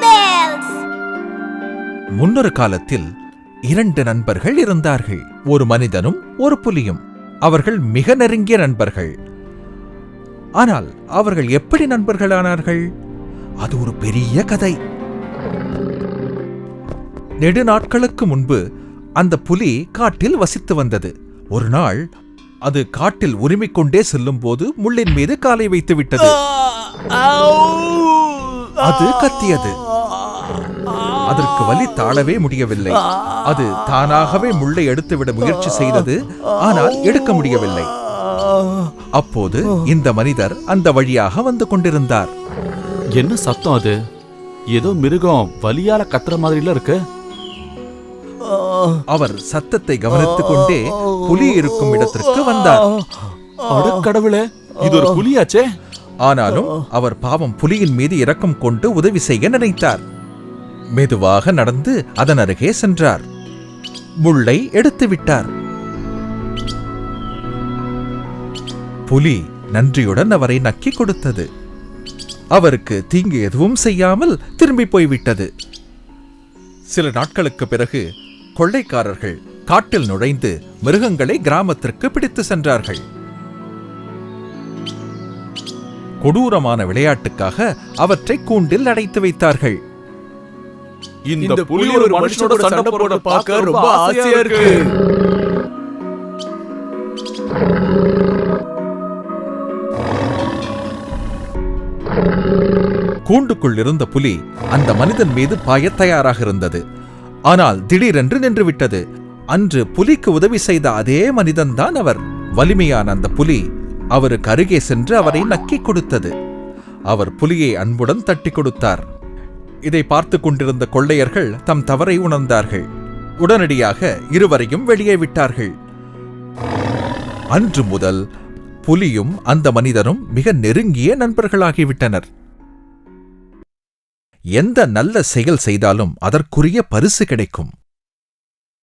Bells. முன்னொரு காலத்தில் 2 நண்பர்கள் இருந்தார்கள். ஒரு மனிதனும் ஒரு புலியும். அவர்கள் மிக நெருங்கிய நண்பர்கள். ஆனால் அவர்கள் எப்படி நண்பர்களானார்கள்? அது ஒரு பெரிய கதை. நெடுநாட்களுக்கு முன்பு அந்த புலி காட்டில் வசித்து வந்தது. ஒரு நாள் அது காட்டில் உரிமிக் கொண்டே செல்லும் போது முள்ளின் மீது காலை வைத்து விட்டது. அது கத்தியது. அதற்கு வலி தாழவே முடியவில்லை. அது தானாகவே முள்ளை எடுத்துவிட முயற்சி செய்தது. ஆனால் எடுக்க முடியவில்லை. அப்போது இந்த மனிதர் அந்த வழியாக வந்து கொண்டிருந்தார். என்ன சத்தம் அது? ஏதோ மிருகம் வலியால கத்துற மாதிரில இருக்கு. அவர் சத்தத்தை கவனித்துக் கொண்டே புலி இருக்கும் இடத்திற்கு வந்தார். அடக்கடவுளே, இது ஒரு புலியாச்சே! ஆனாலும் அவர் பாவம் புலியின் மீது இரக்கம் கொண்டு உதவி செய்ய நினைத்தார். மெதுவாக நடந்து அதன் அருகே சென்றார். முள்ளை எடுத்து விட்டார். புலி நன்றியுடன் அவரை நக்கி கொடுத்தது. அவருக்கு தீங்கு எதுவும் செய்யாமல் திரும்பி போய்விட்டது. சில நாட்களுக்கு பிறகு கொள்ளைக்காரர்கள் காட்டில் நுழைந்து மிருகங்களை கிராமத்திற்கு பிடித்து சென்றார்கள். கொடூரமான விளையாட்டுக்காக அவற்றை கூண்டில் அடைத்து வைத்தார்கள். இந்த புலி ஒரு மனுஷனோட சண்டை போட பார்க்க ரொம்ப ஆசையா இருக்கு. கூண்டுக்குள் இருந்த புலி அந்த மனிதன் மீது பாய தயாராக இருந்தது. ஆனால் திடீரென்று நின்றுவிட்டது. அன்று புலிக்கு உதவி செய்த அதே மனிதன்தான் அவர். வலிமையான அந்த புலி அவருக்கு அருகே சென்று அவரை நக்கி கொடுத்தது. அவர் புலியை அன்புடன் தட்டி கொடுத்தார். இதை பார்த்து கொண்டிருந்த கொள்ளையர்கள் தம் தவறை உணர்ந்தார்கள். உடனடியாக இருவரையும் வெளியே விட்டார்கள். அன்று முதல் புலியும் அந்த மனிதனும் மிக நெருங்கிய நண்பர்களாகிவிட்டனர். எந்த நல்ல செயல் செய்தாலும் அதற்குரிய பரிசு கிடைக்கும்.